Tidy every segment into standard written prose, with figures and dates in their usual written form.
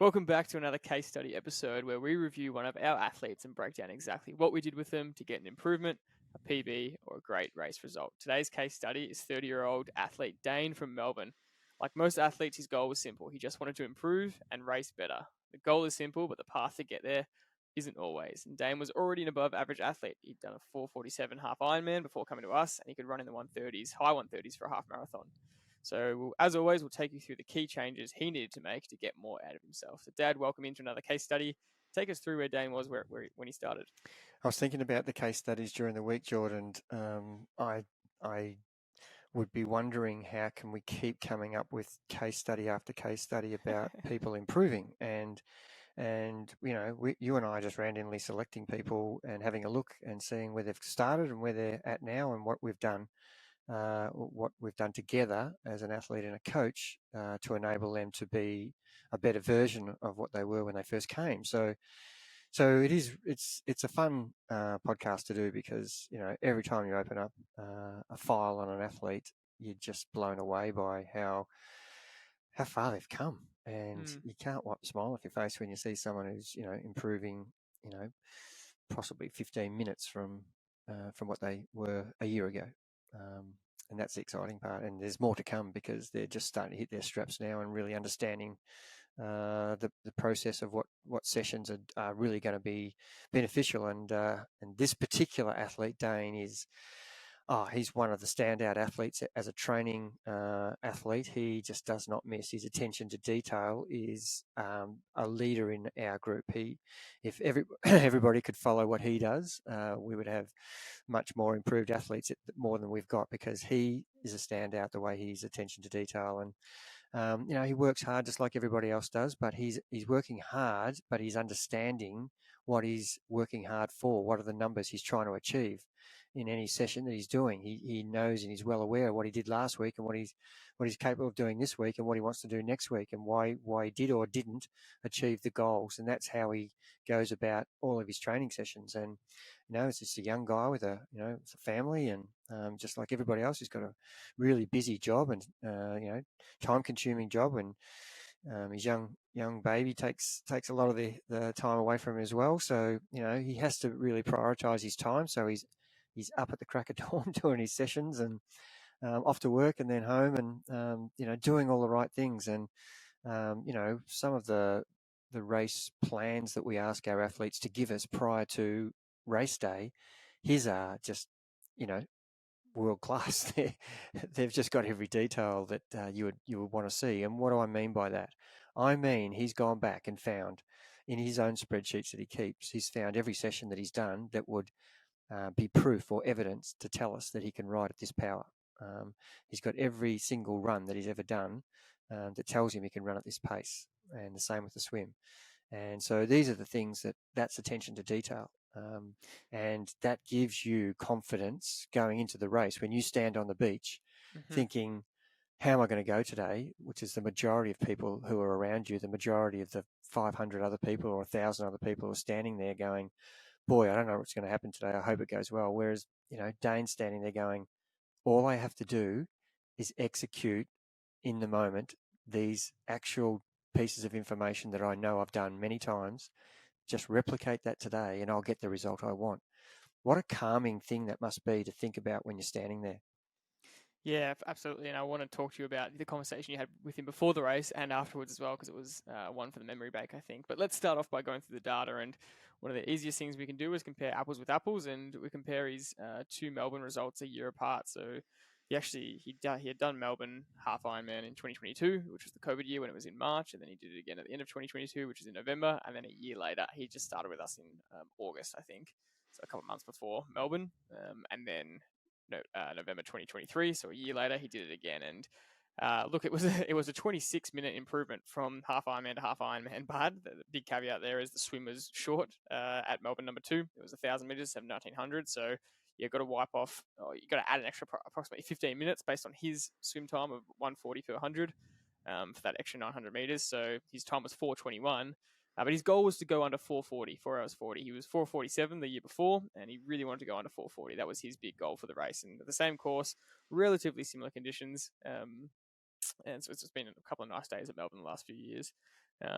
Welcome back to another case study episode where we review one of our athletes and break down exactly what we did with them to get an improvement, a PB, or a great race result. Today's case study is 30-year-old athlete Dayne from Melbourne. Like most athletes, his goal was simple. He just wanted to improve and race better. The goal is simple, but the path to get there isn't always. And Dayne was already an above average athlete. He'd done a 4:47 half Ironman before coming to us, and he could run in the 130s, high 130s for a half marathon. So, as always, we'll take you through the key changes he needed to make to get more out of himself. So, Dad, welcome into another case study. Take us through where Dayne was when he started. I was thinking about the case studies during the week, Jordan. I would be wondering how can we keep coming up with case study after case study about people improving, and you and I just randomly selecting people and having a look and seeing where they've started and where they're at now and what we've done together as an athlete and a coach to enable them to be a better version of what they were when they first came. So it's a fun podcast to do because every time you open up a file on an athlete, you're just blown away by how far they've come, and you can't wipe a smile off your face when you see someone who's improving, possibly 15 minutes from what they were a year ago. And that's the exciting part. And there's more to come because they're just starting to hit their straps now and really understanding the process of what sessions are really going to be beneficial. And this particular athlete, Dayne, he's one of the standout athletes as a training athlete. He just does not miss. His attention to detail is a leader in our group. If everybody could follow what he does, we would have much more improved athletes, more than we've got, because he is a standout the way his attention to detail. And he works hard just like everybody else does, but he's working hard, but he's understanding what he's working hard for. What are the numbers he's trying to achieve in any session that he's doing? He knows and he's well aware of what he did last week and what he's capable of doing this week and what he wants to do next week and why he did or didn't achieve the goals. And that's how he goes about all of his training sessions. And it's just a young guy with a family, and just like everybody else, he's got a really busy job and time-consuming job, and his young baby takes a lot of the time away from him as well. So he has to really prioritize his time. So he's up at the crack of dawn doing his sessions and off to work and then home and doing all the right things. And some of the race plans that we ask our athletes to give us prior to race day, his are just world class. They've just got every detail that you would want to see. And what do I mean by that? I mean, he's gone back and found in his own spreadsheets that he keeps, he's found every session that he's done that would be proof or evidence to tell us that he can ride at this power. He's got every single run that he's ever done that tells him he can run at this pace, and the same with the swim. And so these are the things that's attention to detail. And that gives you confidence going into the race when you stand on the beach thinking, how am I going to go today? Which is the majority of people who are around you, the majority of the 500 other people or 1,000 other people who are standing there going, boy, I don't know what's going to happen today. I hope it goes well. Whereas, Dayne's standing there going, all I have to do is execute in the moment these actual pieces of information that I know I've done many times. Just replicate that today and I'll get the result I want. What a calming thing that must be to think about when you're standing there. Yeah, absolutely. And I want to talk to you about the conversation you had with him before the race and afterwards as well, because it was one for the memory bank, I think. But let's start off by going through the data. And one of the easiest things we can do is compare apples with apples, and we compare his two Melbourne results a year apart. So he had done Melbourne half Ironman in 2022, which was the COVID year when it was in March, and then he did it again at the end of 2022, which is in November, and then a year later he just started with us in August, I think, so a couple of months before Melbourne, and then November 2023, so a year later he did it again. And look, it was a 26-minute improvement from half Ironman to half Ironman. But the big caveat there is the swim was short at Melbourne number 2. It was 1,000 meters, 1900. So you've got to you've got to add an extra approximately 15 minutes based on his swim time of 140 per 100 for that extra 900 meters. So his time was 4:21. But his goal was to go under 4:40, 4 hours 40. He was 4:47 the year before, and he really wanted to go under 4:40. That was his big goal for the race. And the same course, relatively similar conditions. And so it's been a couple of nice days at Melbourne the last few years.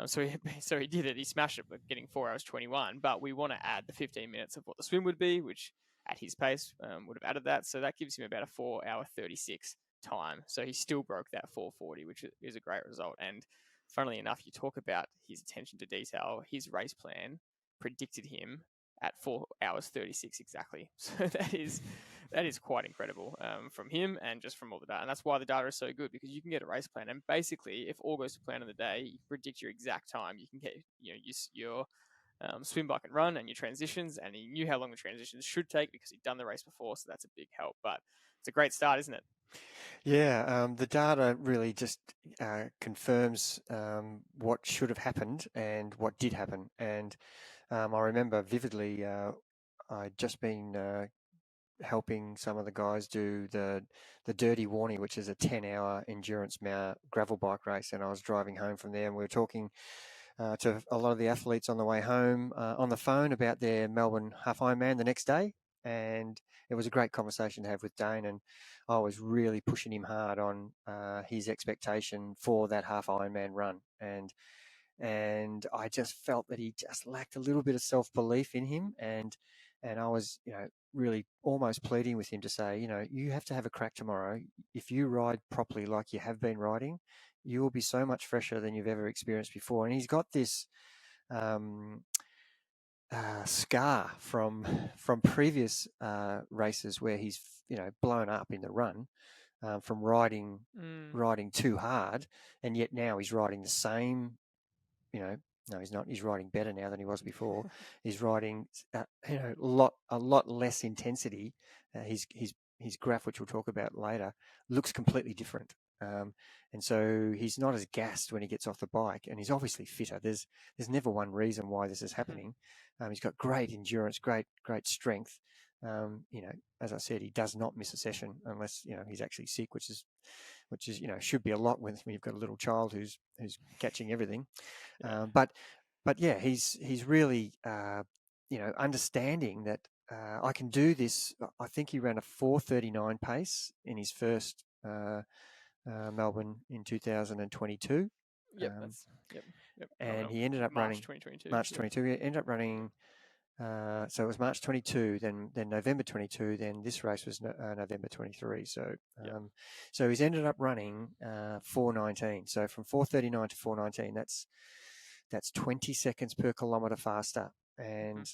So he did it. He smashed it, but getting 4 hours 21. But we want to add the 15 minutes of what the swim would be, which at his pace would have added that. So that gives him about a 4 hour 36 time. So he still broke that 4:40, which is a great result. And funnily enough, you talk about his attention to detail. His race plan predicted him at 4 hours 36 exactly. So that is quite incredible from him and just from all the data. And that's why the data is so good, because you can get a race plan, and basically, if all goes to plan on the day, you predict your exact time. You can get your swim, bike, and run, and your transitions, and he knew how long the transitions should take because he'd done the race before, so that's a big help. But it's a great start, isn't it? Yeah, the data really just confirms what should have happened and what did happen. And I remember vividly, I'd just been helping some of the guys do the Dirty Warney, which is a 10-hour endurance gravel bike race, and I was driving home from there, and we were talking to a lot of the athletes on the way home on the phone about their Melbourne half Ironman the next day. And it was a great conversation to have with Dayne, and I was really pushing him hard on his expectation for that half Ironman run. And I just felt that he just lacked a little bit of self-belief in him, and I was, really almost pleading with him to say, you have to have a crack tomorrow. If you ride properly like you have been riding, you will be so much fresher than you've ever experienced before. And he's got this scar from previous races where he's blown up in the run from riding too hard, and yet now he's riding the same. No, he's not. He's riding better now than he was before. He's riding a lot less intensity. His graph, which we'll talk about later, looks completely different. And so he's not as gassed when he gets off the bike, and he's obviously fitter. There's never one reason why this is happening. He's got great endurance, great strength. As I said, he does not miss a session unless he's actually sick, which is should be a lot when you've got a little child who's catching everything. But yeah, he's really understanding that I can do this. I think he ran a 4:39 pace in his first Melbourne in 2022. Yep. And he ended up March running 2022. March 22. He ended up running. So it was March 22, then November 22, then this race was November 23. So so he's ended up running 4:19. So from 4:39 to 4:19, that's 20 seconds per kilometre faster, and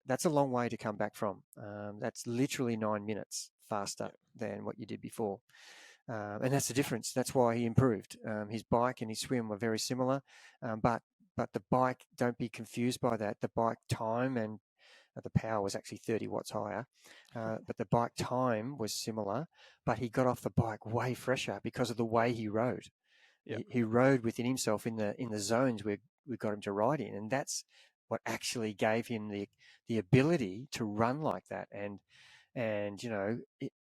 that's a long way to come back from. That's literally 9 minutes faster than what you did before. And that's the difference. That's why he improved. His bike and his swim were very similar, but the bike, don't be confused by that. The bike time and the power was actually 30 watts higher, but the bike time was similar, but he got off the bike way fresher because of the way he rode. He rode within himself in the zones we got him to ride in, and that's what actually gave him the ability to run like that. And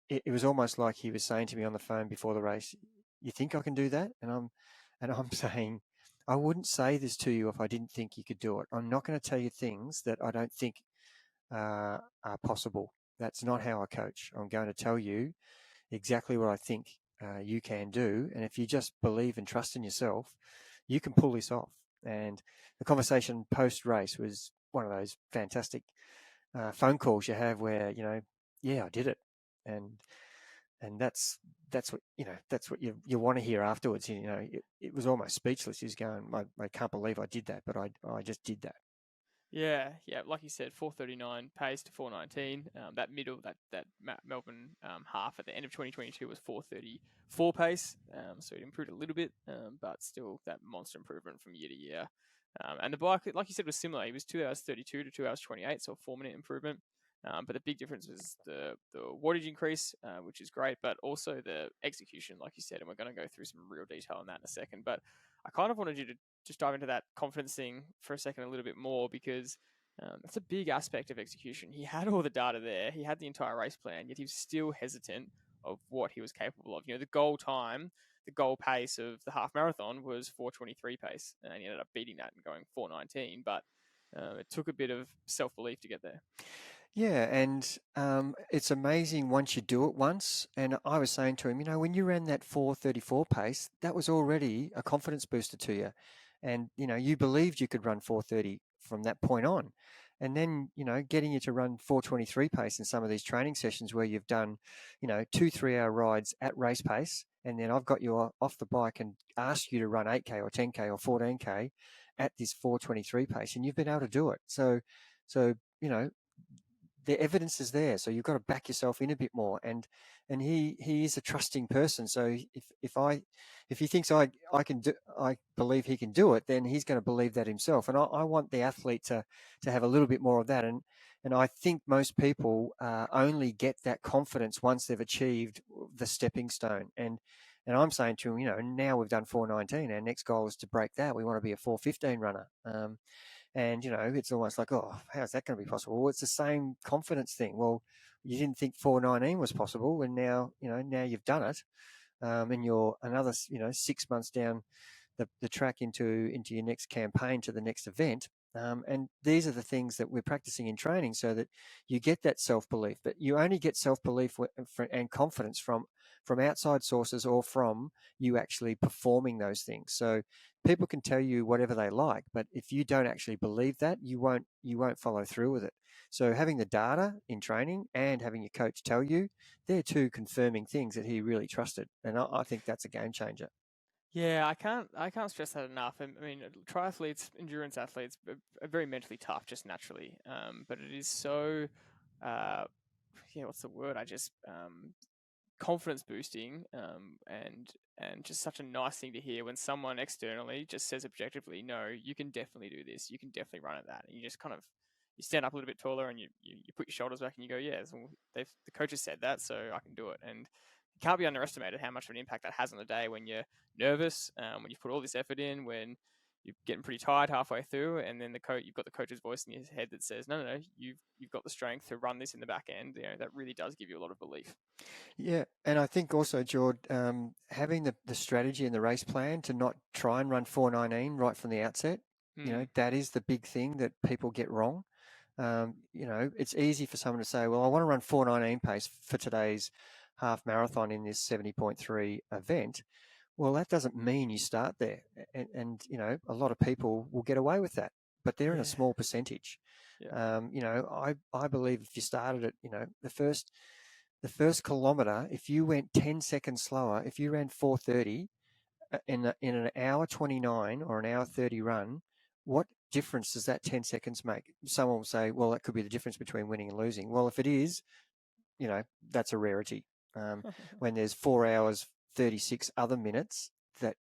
it was almost like he was saying to me on the phone before the race, "You think I can do that?" And I'm saying, I wouldn't say this to you if I didn't think you could do it. I'm not going to tell you things that I don't think are possible. That's not how I coach. I'm going to tell you exactly what I think you can do. And if you just believe and trust in yourself, you can pull this off. And the conversation post-race was one of those fantastic phone calls you have where, yeah, I did it. And that's what you want to hear afterwards. It was almost speechless. He's going, I can't believe I did that, but I just did that. Yeah, like you said, 4:39 pace to 4:19. That middle, that Melbourne half at the end of 2022 was 4:34 pace. So it improved a little bit, but still that monster improvement from year to year. And the bike, like you said, was similar. He was 2 hours 32 to 2 hours 28, so a 4-minute improvement. But the big difference was the wattage increase, which is great, but also the execution, like you said, and we're going to go through some real detail on that in a second. But I kind of wanted you to just dive into that confidence thing for a second a little bit more, because that's a big aspect of execution. He had all the data there. He had the entire race plan, yet he was still hesitant of what he was capable of. The goal time, the goal pace of the half marathon was 4:23 pace, and he ended up beating that and going 4:19. But it took a bit of self-belief to get there. Yeah, and it's amazing once you do it once. And I was saying to him, when you ran that 4:34 pace, that was already a confidence booster to you. and you believed you could run 4:30 from that point on. And then, getting you to run 4:23 pace in some of these training sessions where you've done, 2-3 hour rides at race pace. And then I've got you off the bike and asked you to run 8K or 10K or 14K at this 4:23 pace, and you've been able to do it. So, the evidence is there. So you've got to back yourself in a bit more. And he is a trusting person. So if he thinks I believe he can do it, then he's going to believe that himself. And I want the athlete to have a little bit more of that. And I think most people only get that confidence once they've achieved the stepping stone. And I'm saying to him, now we've done 4:19. Our next goal is to break that. We want to be a 4:15 runner. And, it's almost like, oh, how's that going to be possible? Well, it's the same confidence thing. Well, you didn't think 4:19 was possible, and now, now you've done it, and you're another, 6 months down the track into your next campaign, to the next event. And these are the things that we're practicing in training so that you get that self-belief. But you only get self-belief and confidence from outside sources, or from you actually performing those things. So people can tell you whatever they like, but if you don't actually believe that, you won't follow through with it. So having the data in training and having your coach tell you, they're two confirming things that he really trusted. And I think that's a game changer. Yeah, I can't stress that enough. I mean, triathletes, endurance athletes are very mentally tough, just naturally. But it is so, what's the word? Confidence boosting, and just such a nice thing to hear when someone externally just says objectively, no, you can definitely do this. You can definitely run at that. And you just kind of, you stand up a little bit taller, and you put your shoulders back, and you go, yeah, the coach has said that, so I can do it. And it can't be underestimated how much of an impact that has on the day when you're nervous, when you put all this effort in, when you're getting pretty tired halfway through, and then you've got the coach's voice in your head that says, no, you've got the strength to run this in the back end. That really does give you a lot of belief. Yeah, and I think also, Jord, having the strategy and the race plan to not try and run 4:19 right from the outset, that is the big thing that people get wrong. It's easy for someone to say, well, I want to run 4:19 pace for today's half marathon in this 70.3 event. Well, that doesn't mean you start there. And a lot of people will get away with that, but they're in a small percentage. Yeah. I believe if you started at, the first kilometer, if you went 10 seconds slower, if you ran 4:30 in an hour 29 or an hour 30 run, what difference does that 10 seconds make? Someone will say, well, that could be the difference between winning and losing. Well, if it is, that's a rarity. When there's 4 hours 36 other minutes that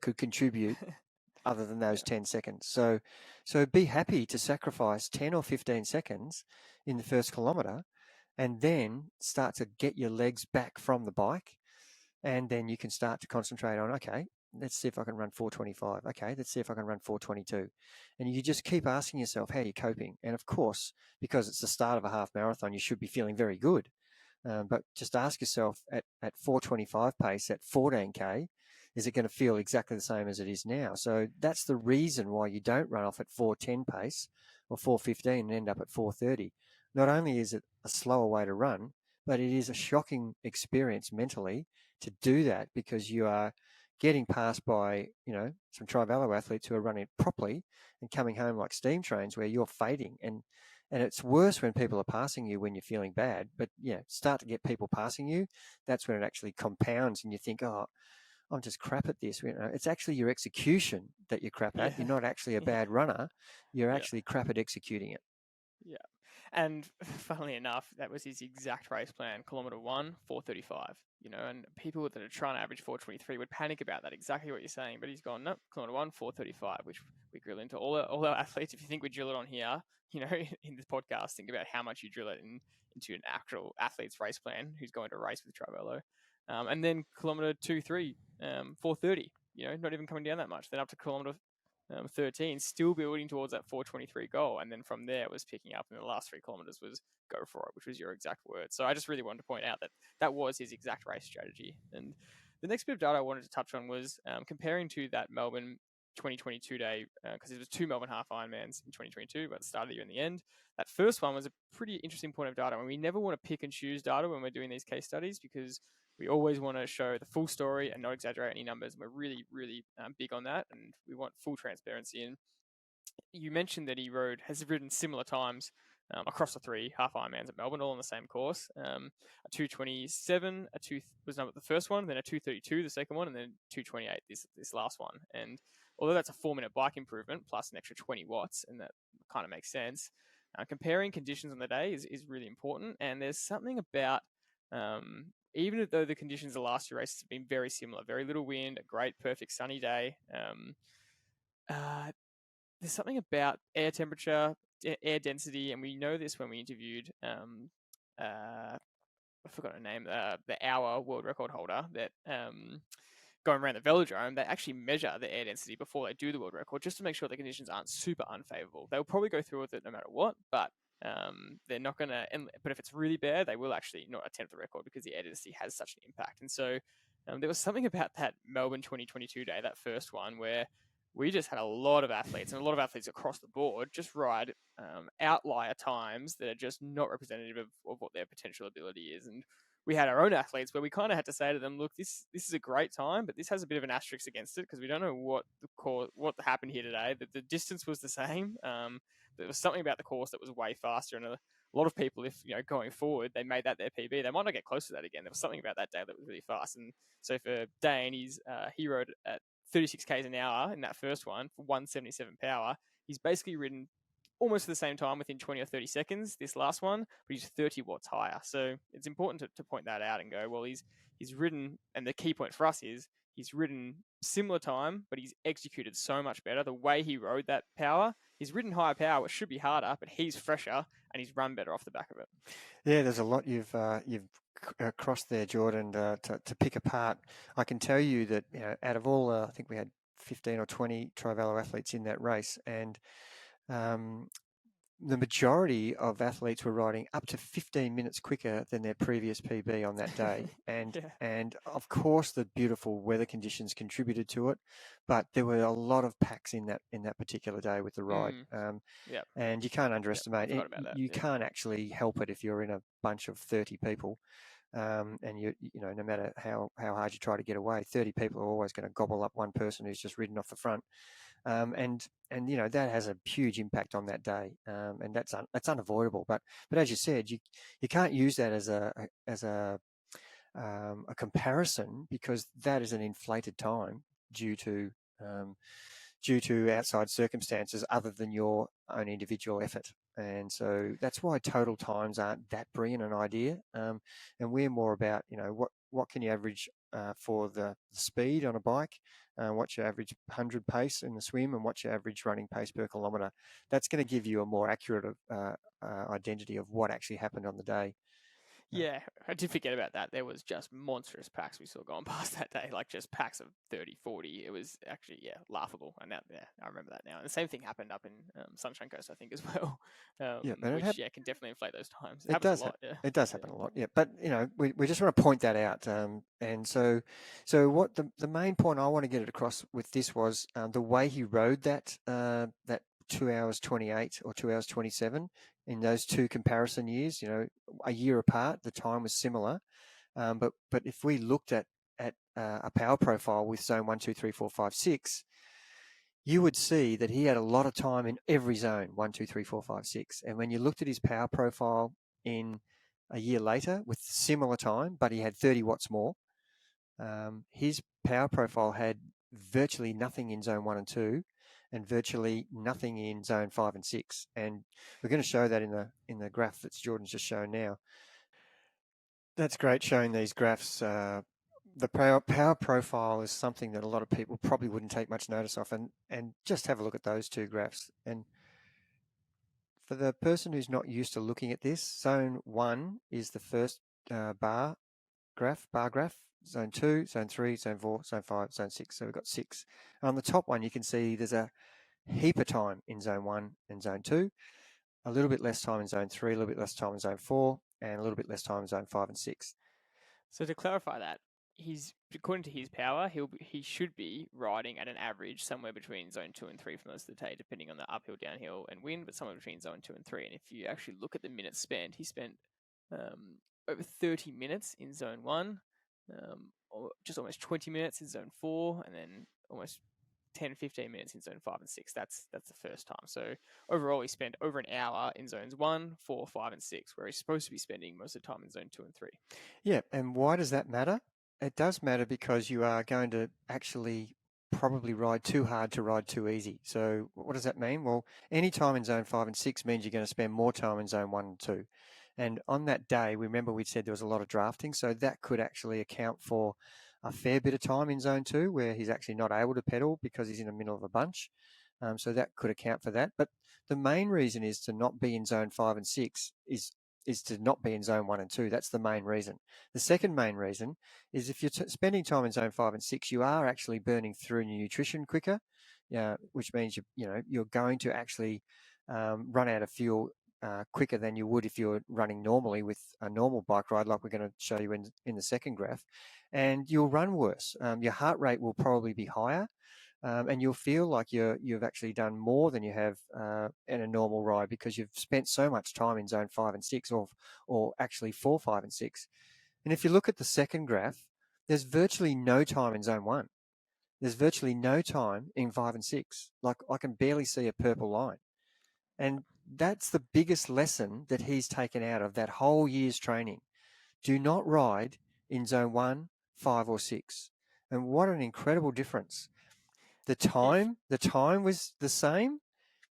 could contribute other than those 10 seconds. So be happy to sacrifice 10 or 15 seconds in the first kilometer, and then start to get your legs back from the bike. And then you can start to concentrate on, okay, let's see if I can run 4:25. Okay, let's see if I can run 4:22. And you just keep asking yourself, how are you coping? And of course, because it's the start of a half marathon, you should be feeling very good. But just ask yourself, at 4:25 pace, at 14K, is it going to feel exactly the same as it is now? So that's the reason why you don't run off at 4:10 pace or 4:15 and end up at 4:30. Not only is it a slower way to run, but it is a shocking experience mentally to do that, because you are getting passed by, some Trivelo athletes who are running it properly and coming home like steam trains, where you're fading. And it's worse when people are passing you when you're feeling bad, but start to get people passing you. That's when it actually compounds and you think, oh, I'm just crap at this. It's actually your execution that you're crap at. You're not actually a bad runner. You're actually crap at executing it. Yeah. And funnily enough, that was his exact race plan. Kilometer 1, 4:35. And people that are trying to average 4:23 would panic about that. Exactly what you're saying. But he's gone, no, kilometer 1, 4:35, which we drill into all our athletes. If you think we drill it on here, in this podcast, think about how much you drill it into an actual athlete's race plan who's going to race with Trivelo. And then kilometer 2, 3, 4:30. Not even coming down that much. Then up to kilometer 13, still building towards that 4:23 goal. And then from there, it was picking up, and the last 3 kilometers was go for it, which was your exact word. So I just really wanted to point out that was his exact race strategy. And the next bit of data I wanted to touch on was comparing to that Melbourne 2022 day, because there was 2 Melbourne half Ironmans in 2022, but at the start of the year and the end. That first one was a pretty interesting point of data. And we never want to pick and choose data when we're doing these case studies, because We always want to show the full story and not exaggerate any numbers. We're really, really big on that, and we want full transparency. And you mentioned that he has ridden similar times across the 3 half Ironmans at Melbourne, all on the same course. A 2:27, was the first one, then a 2:32 the second one, and then 2:28 this last one. And although that's a 4-minute bike improvement plus an extra 20 watts, and that kind of makes sense, comparing conditions on the day is really important. And there's something about even though the conditions of the last 2 races have been very similar, very little wind, a great, perfect sunny day. There's something about air temperature, air density, and we know this when we interviewed, I forgot her name, the hour world record holder that going around the velodrome, they actually measure the air density before they do the world record just to make sure the conditions aren't super unfavorable. They'll probably go through with it no matter what, but they're not going to, but if it's really bad, they will actually not attempt the record because the air density has such an impact. And so there was something about that Melbourne 2022 day, that first one, where we just had a lot of athletes, and a lot of athletes across the board just ride outlier times that are just not representative of what their potential ability is. And we had our own athletes where we kind of had to say to them, look, this is a great time, but this has a bit of an asterisk against it because we don't know what happened here today. The distance was the same. There was something about the course that was way faster, and a lot of people, if going forward, they made that their PB, they might not get close to that again. There was something about that day that was really fast. And so for Dayne, he rode at 36 k's an hour in that first one for 177 power. He's basically ridden almost at the same time within 20 or 30 seconds this last one, but he's 30 watts higher. So it's important to point that out and go, well, he's ridden, and the key point for us is he's ridden similar time, but he's executed so much better. The way he rode that power, he's ridden higher power, which should be harder, but he's fresher and he's run better off the back of it. Yeah, there's a lot you've crossed there, Jordan, to pick apart. I can tell you that out of all, I think we had 15 or 20 Trivelo athletes in that race, and the majority of athletes were riding up to 15 minutes quicker than their previous PB on that day. And and of course the beautiful weather conditions contributed to it, but there were a lot of packs in that particular day with the ride. And you can't underestimate it. You can't actually help it if you're in a bunch of 30 people. And no matter how hard you try to get away, 30 people are always going to gobble up one person who's just ridden off the front. And that has a huge impact on that day, and that's unavoidable. But as you said, you can't use that as a comparison, because that is an inflated time due to outside circumstances other than your own individual effort. And so that's why total times aren't that brilliant an idea. And we're more about, what can you average for the speed on a bike, what's your average 100 pace in the swim, and what's your average running pace per kilometre. That's going to give you a more accurate identity of what actually happened on the day. Yeah, I did forget about that. There was just monstrous packs we saw going past that day, like just packs of 30, 40. It was actually, laughable. And I remember that now. And the same thing happened up in Sunshine Coast, I think, as well. Which can definitely inflate those times. It does happen a lot. It does happen a lot, yeah. But, we just want to point that out. And so what the main point I want to get across with this was the way he rode that 2 hours 28 or 2 hours 27 in those two comparison years, a year apart, the time was similar. But if we looked at a power profile with zone 1, 2, 3, 4, 5, 6, you would see that he had a lot of time in every zone, 1, 2, 3, 4, 5, 6. And when you looked at his power profile in a year later with similar time, but he had 30 watts more, his power profile had virtually nothing in zone 1 and 2, and virtually nothing in zone 5 and 6. And we're going to show that in the graph that Jordan's just shown now. That's great, showing these graphs. The power profile is something that a lot of people probably wouldn't take much notice of, and just have a look at those two graphs. And for the person who's not used to looking at this, zone 1 is the first bar graph. Zone 2, Zone 3, Zone 4, Zone 5, Zone 6. So we've got 6. And on the top one, you can see there's a heap of time in Zone 1 and Zone 2, a little bit less time in Zone 3, a little bit less time in Zone 4, and a little bit less time in Zone 5 and 6. So to clarify that, according to his power, he should be riding at an average somewhere between Zone 2 and 3 for most of the day, depending on the uphill, downhill, and wind, but somewhere between Zone 2 and 3. And if you actually look at the minutes spent, he spent over 30 minutes in Zone 1, just almost 20 minutes in zone 4, and then almost 10, 15 minutes in zone 5 and 6. That's the first time. So overall, he spent over an hour in zones 1, 4, 5, and 6, where he's supposed to be spending most of the time in zone 2 and 3. Yeah, and why does that matter? It does matter because you are going to actually probably ride too hard to ride too easy. So what does that mean? Well, any time in zone 5 and 6 means you're going to spend more time in zone 1 and 2. And on that day, remember we said there was a lot of drafting, so that could actually account for a fair bit of time in zone 2 where he's actually not able to pedal because he's in the middle of a bunch. So that could account for that. But the main reason is to not be in zone 5 and 6 is to not be in zone 1 and 2. That's the main reason. The second main reason is if you're spending time in zone 5 and 6, you are actually burning through your nutrition quicker, which means you're going to actually run out of fuel quicker than you would if you're running normally with a normal bike ride, like we're going to show you in the second graph, and you'll run worse. Your heart rate will probably be higher. And you'll feel like you've actually done more than you have in a normal ride because you've spent so much time in zone 5 and 6 or actually 4, 5 and 6. And if you look at the second graph, there's virtually no time in zone 1. There's virtually no time in 5 and 6. Like I can barely see a purple line. And that's the biggest lesson that he's taken out of that whole year's training. Do not ride in zone 1, 5 or 6. And what an incredible difference. The time was the same.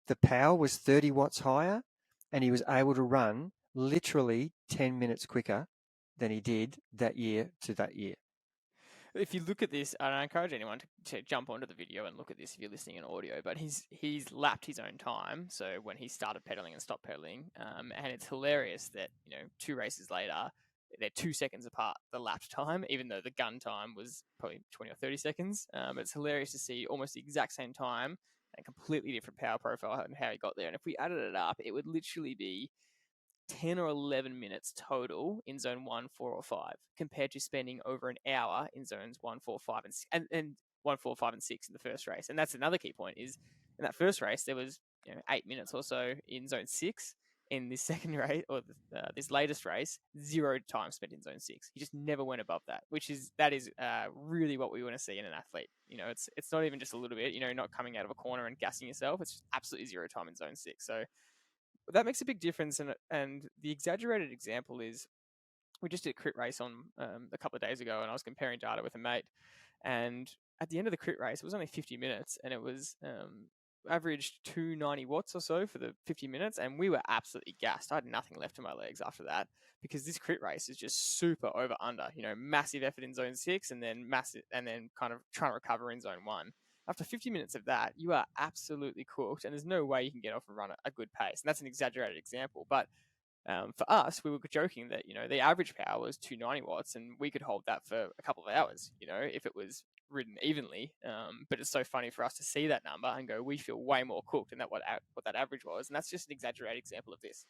The power was 30 watts higher, and he was able to run literally 10 minutes quicker than he did that year to that year. If you look at this, and I encourage anyone to jump onto the video and look at this if you're listening in audio, but he's lapped his own time. So when he started pedaling and stopped pedaling, and it's hilarious that 2 races later, they're 2 seconds apart, the lapped time, even though the gun time was probably 20 or 30 seconds. But it's hilarious to see almost the exact same time and completely different power profile and how he got there. And if we added it up, it would literally be 10 or 11 minutes total in zone 1, 4, or 5, compared to spending over an hour in zones 1, 4, 5, and 1, 4, 5, and 6 in the first race. And that's another key point is in that first race, there was 8 minutes or so in zone 6. In this second race, or this latest race, 0 time spent in zone 6. He just never went above that, that is really what we want to see in an athlete. It's not even just a little bit, not coming out of a corner and gassing yourself. It's just absolutely 0 time in zone 6. So that makes a big difference. And the exaggerated example is we just did a crit race on a couple of days ago, and I was comparing data with a mate. And at the end of the crit race, it was only 50 minutes, and it was averaged 290 watts or so for the 50 minutes, and we were absolutely gassed. I had nothing left in my legs after that because this crit race is just super over under. Massive effort in zone 6, and then kind of trying to recover in zone 1. After 50 minutes of that, you are absolutely cooked, and there's no way you can get off and run a good pace. And that's an exaggerated example, but for us, we were joking that the average power was 290 watts, and we could hold that for a couple of hours, if it was ridden evenly. But it's so funny for us to see that number and go, we feel way more cooked than what that average was. And that's just an exaggerated example of this.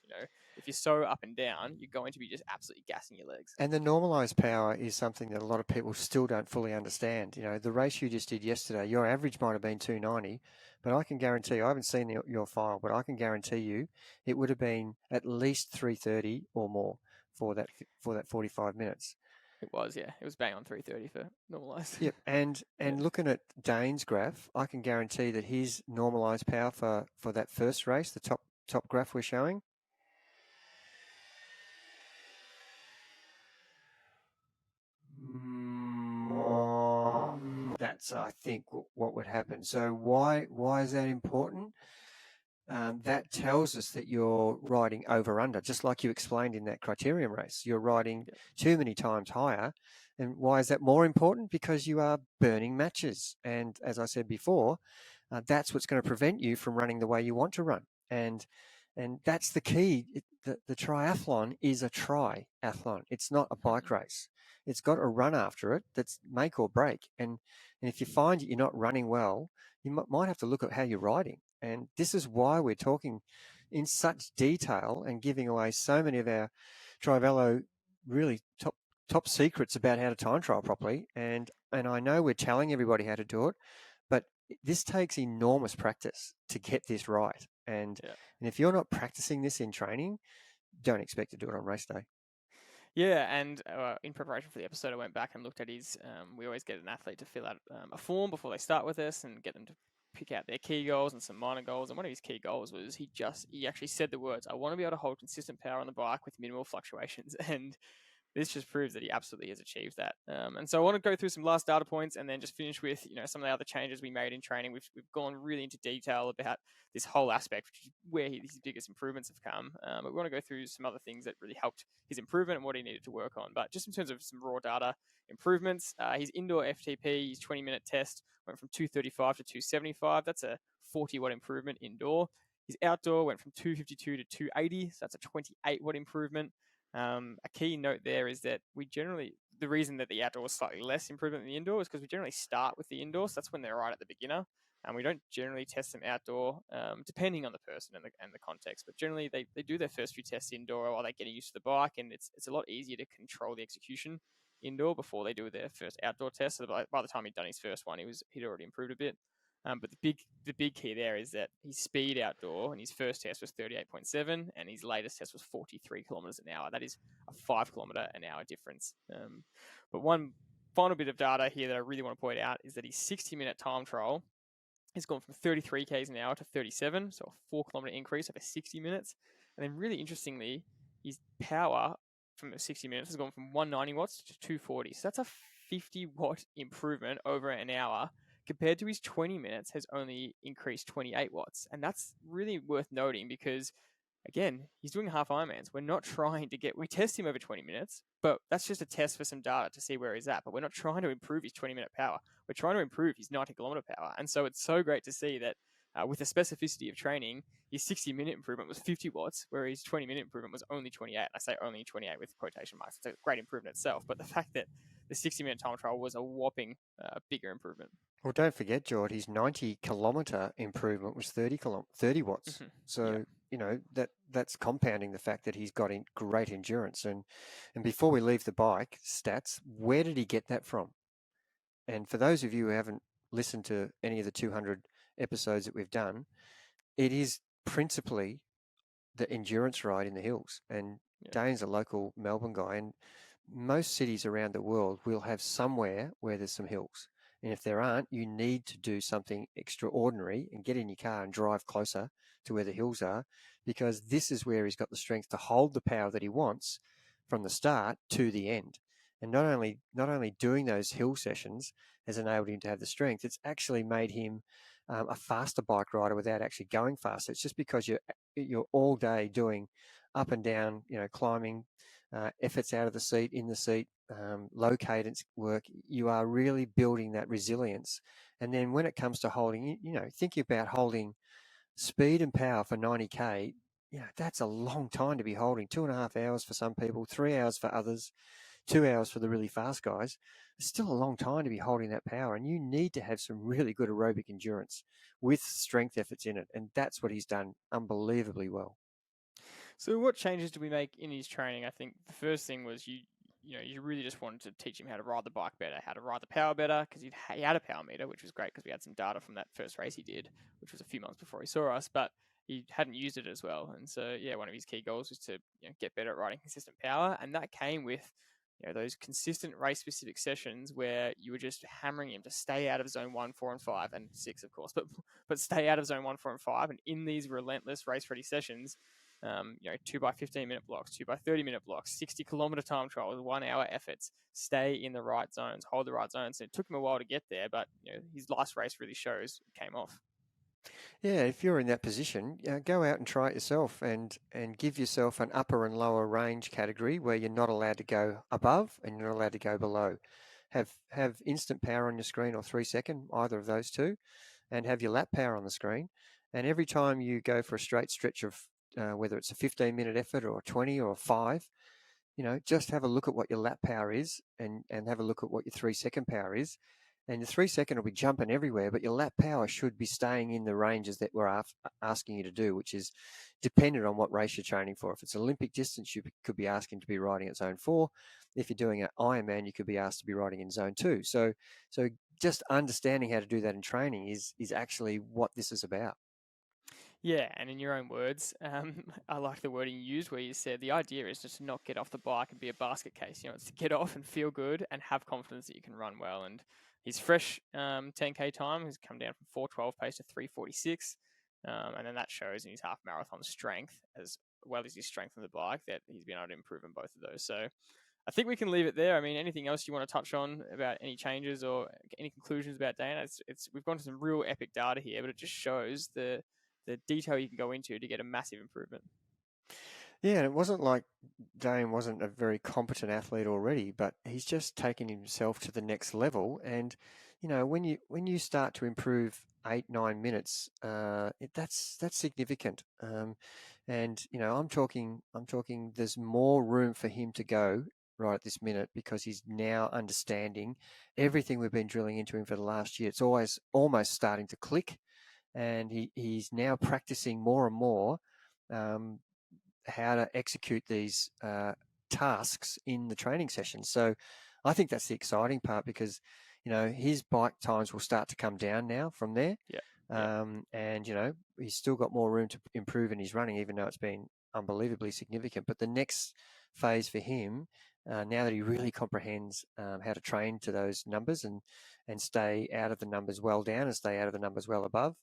If you're so up and down, you're going to be just absolutely gassing your legs. And the normalized power is something that a lot of people still don't fully understand. The race you just did yesterday, your average might have been 290, but I can guarantee you, I haven't seen your file, but I can guarantee you it would have been at least 330 or more for that 45 minutes. It was, yeah. It was bang on 330 for normalized. Yep, and looking at Dayne's graph, I can guarantee that his normalized power for that first race, the top graph we're showing, that's, I think, what would happen. So why is that important? That tells us that you're riding over under, just like you explained in that criterium race. You're riding too many times higher. And why is that more important? Because you are burning matches. And as I said before, that's what's going to prevent you from running the way you want to run. And that's the key. The triathlon is a triathlon. It's not a bike race. It's got a run after it that's make or break. And if you find that you're not running well, you might have to look at how you're riding. And this is why we're talking in such detail and giving away so many of our Trivelo really top secrets about how to time trial properly. And I know we're telling everybody how to do it, but this takes enormous practice to get this right. And if you're not practicing this in training, don't expect to do it on race day. Yeah, and in preparation for the episode, I went back and looked at his. We always get an athlete to fill out a form before they start with us and get them to pick out their key goals and some minor goals. And one of his key goals was he actually said the words, "I want to be able to hold consistent power on the bike with minimal fluctuations." And this just proves that he absolutely has achieved that. And so I want to go through some last data points and then just finish with some of the other changes we made in training. We've gone really into detail about this whole aspect, which is where his biggest improvements have come. But we want to go through some other things that really helped his improvement and what he needed to work on. But just in terms of some raw data improvements, his indoor FTP, his 20-minute test went from 235 to 275. That's a 40-watt improvement indoor. His outdoor went from 252 to 280. So that's a 28-watt improvement. A key note there is that the reason that the outdoor was slightly less improvement than the indoor is because we generally start with the indoor. So that's when they're right at the beginner. And we don't generally test them outdoor, depending on the person and the context. But generally, they do their first few tests indoor while they're getting used to the bike. And it's a lot easier to control the execution indoor before they do their first outdoor test. So by the time he'd done his first one, he'd already improved a bit. But the big key there is that his speed outdoor and his first test was 38.7 and his latest test was 43 kilometers an hour. That is a 5 kilometer an hour difference. But one final bit of data here that I really want to point out is that his 60-minute time trial has gone from 33 k's an hour to 37, so a 4 kilometer increase over 60 minutes. And then really interestingly, his power from 60 minutes has gone from 190 watts to 240. So that's a 50-watt improvement over an hour, compared to his 20 minutes has only increased 28 watts. And that's really worth noting because, again, he's doing half Ironmans. We're not trying to we test him over 20 minutes, but that's just a test for some data to see where he's at. But we're not trying to improve his 20-minute power. We're trying to improve his 90-kilometer power. And so it's so great to see that with the specificity of training, his 60-minute improvement was 50 watts, where his 20-minute improvement was only 28. I say only 28 with quotation marks. It's a great improvement itself. But the fact that the 60-minute time trial was a whopping bigger improvement. Well, don't forget, Jordy, his 90-kilometre improvement was 30 watts. Mm-hmm. So, that's compounding the fact that he's got great endurance. And before we leave the bike stats, where did he get that from? And for those of you who haven't listened to any of the 200 episodes that we've done, it is principally the endurance ride in the hills. And Dayne's a local Melbourne guy, and most cities around the world will have somewhere where there's some hills. And if there aren't, you need to do something extraordinary and get in your car and drive closer to where the hills are, because this is where he's got the strength to hold the power that he wants from the start to the end. And not only doing those hill sessions has enabled him to have the strength, it's actually made him a faster bike rider without actually going faster. It's just because you're all day doing up and down, climbing, efforts out of the seat, in the seat, low cadence work. You are really building that resilience. And then when it comes to holding, thinking about holding speed and power for 90K, that's a long time to be holding. 2.5 hours for some people, 3 hours for others, 2 hours for the really fast guys. It's still a long time to be holding that power, and you need to have some really good aerobic endurance with strength efforts in it. And that's what he's done unbelievably well. So what changes did we make in his training? I think the first thing was you really just wanted to teach him how to ride the bike better, how to ride the power better, because he had a power meter, which was great because we had some data from that first race he did, which was a few months before he saw us, but he hadn't used it as well. And so, one of his key goals was to get better at riding consistent power, and that came with those consistent race-specific sessions where you were just hammering him to stay out of zone 1, 4, and 5, and 6, of course, but stay out of zone 1, 4, and 5. And in these relentless race-ready sessions, 2 by 15-minute blocks, 2 by 30-minute blocks, 60-kilometer time trials, 1 hour efforts, stay in the right zones, hold the right zones. And it took him a while to get there, but his last race really shows it came off. Yeah, if you're in that position, go out and try it yourself and give yourself an upper and lower range category where you're not allowed to go above and you're not allowed to go below. Have instant power on your screen or 3-second, either of those two, and have your lap power on the screen. And every time you go for a straight stretch of whether it's a 15-minute effort or a 20 or a 5, just have a look at what your lap power is and have a look at what your 3-second power is. And the 3-second will be jumping everywhere, but your lap power should be staying in the ranges that we're asking you to do, which is dependent on what race you're training for. If it's Olympic distance, you could be asking to be riding at zone 4. If you're doing an Ironman, you could be asked to be riding in zone 2. So just understanding how to do that in training is actually what this is about. Yeah, and in your own words, I like the wording you used where you said the idea is just to not get off the bike and be a basket case. It's to get off and feel good and have confidence that you can run well. And his fresh 10K time has come down from 4:12 pace to 3:46. And then that shows in his half marathon strength as well as his strength on the bike that he's been able to improve on both of those. So I think we can leave it there. I mean, anything else you want to touch on about any changes or any conclusions about Dayne? We've gone to some real epic data here, but it just shows the detail you can go into to get a massive improvement. Yeah, and it wasn't like Dayne wasn't a very competent athlete already, but he's just taken himself to the next level. And when you start to improve 8-9 minutes, that's significant. And I'm talking. There's more room for him to go right at this minute because he's now understanding everything we've been drilling into him for the last year. It's always almost starting to click, and he's now practicing more and more. How to execute these tasks in the training sessions. So I think that's the exciting part because, his bike times will start to come down now from there. Yeah. And, he's still got more room to improve in his running, even though it's been unbelievably significant. But the next phase for him, now that he really comprehends how to train to those numbers and stay out of the numbers well down and stay out of the numbers well above,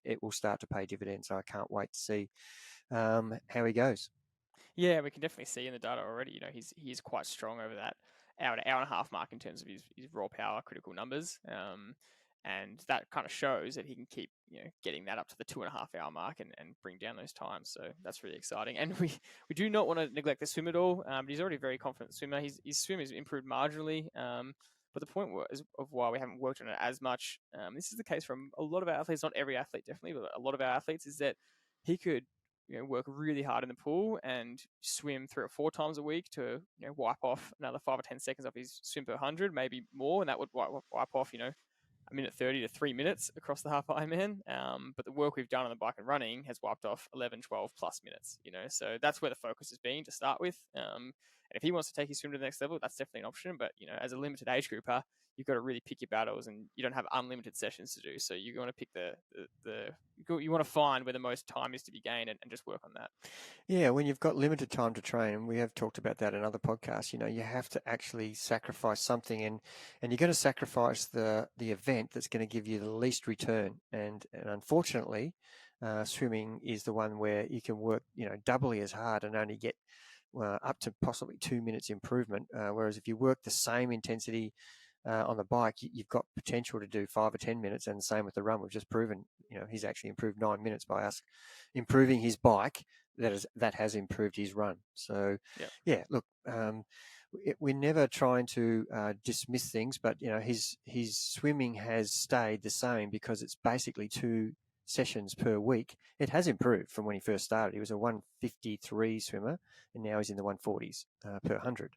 it will start to pay dividends. So I can't wait to see how he goes. Yeah, we can definitely see in the data already. He is quite strong over that hour to hour and a half mark in terms of his raw power critical numbers, and that kind of shows that he can keep getting that up to the 2.5 hour mark and bring down those times. So that's really exciting. And we do not want to neglect the swim at all. But he's already a very confident swimmer. His swim has improved marginally. But the point of why we haven't worked on it as much, this is the case from a lot of our athletes, not every athlete definitely, but a lot of our athletes, is that he could work really hard in the pool and swim 3 or 4 times a week to wipe off another 5 or 10 seconds off his swim per 100, maybe more, and that would wipe off 1:30 to 3 minutes across the half Ironman. But the work we've done on the bike and running has wiped off 11, 12 plus minutes. So that's where the focus has been to start with. And if he wants to take his swim to the next level, that's definitely an option. But as a limited age grouper, you've got to really pick your battles, and you don't have unlimited sessions to do. So you want to pick you want to find where the most time is to be gained and just work on that. Yeah, when you've got limited time to train, and we have talked about that in other podcasts, you have to actually sacrifice something, and you're going to sacrifice the event that's going to give you the least return. And unfortunately, swimming is the one where you can work, doubly as hard and only get up to possibly 2 minutes improvement. Whereas if you work the same intensity on the bike, you've got potential to do 5 or 10 minutes, and the same with the run. We've just proven, he's actually improved 9 minutes by us improving his bike. That has improved his run. So, yeah, look, we're never trying to dismiss things, but his swimming has stayed the same because it's basically 2 sessions per week. It has improved from when he first started. He was a 153 swimmer, and now he's in the 140s per 100.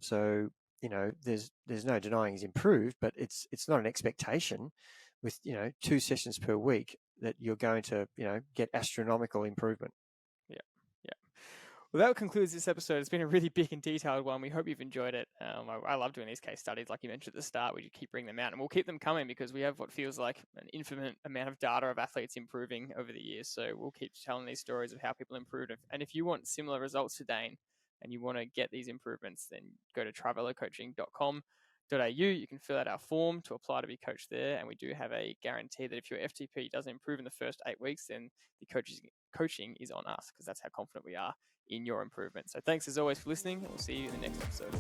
So there's no denying he's improved, but it's not an expectation with 2 sessions per week that you're going to get astronomical improvement. Yeah. Well, that concludes this episode. It's been a really big and detailed one. We hope you've enjoyed it. I love doing these case studies, like you mentioned at the start. We keep bringing them out, and we'll keep them coming because we have what feels like an infinite amount of data of athletes improving over the years. So we'll keep telling these stories of how people improved. And if you want similar results to Dayne, and you want to get these improvements, then go to trivelocoaching.com.au. You can fill out our form to apply to be coached there, and we do have a guarantee that if your FTP doesn't improve in the first 8 weeks, then the coaching is on us, because that's how confident we are in your improvement. So thanks as always for listening, and we'll see you in the next episode.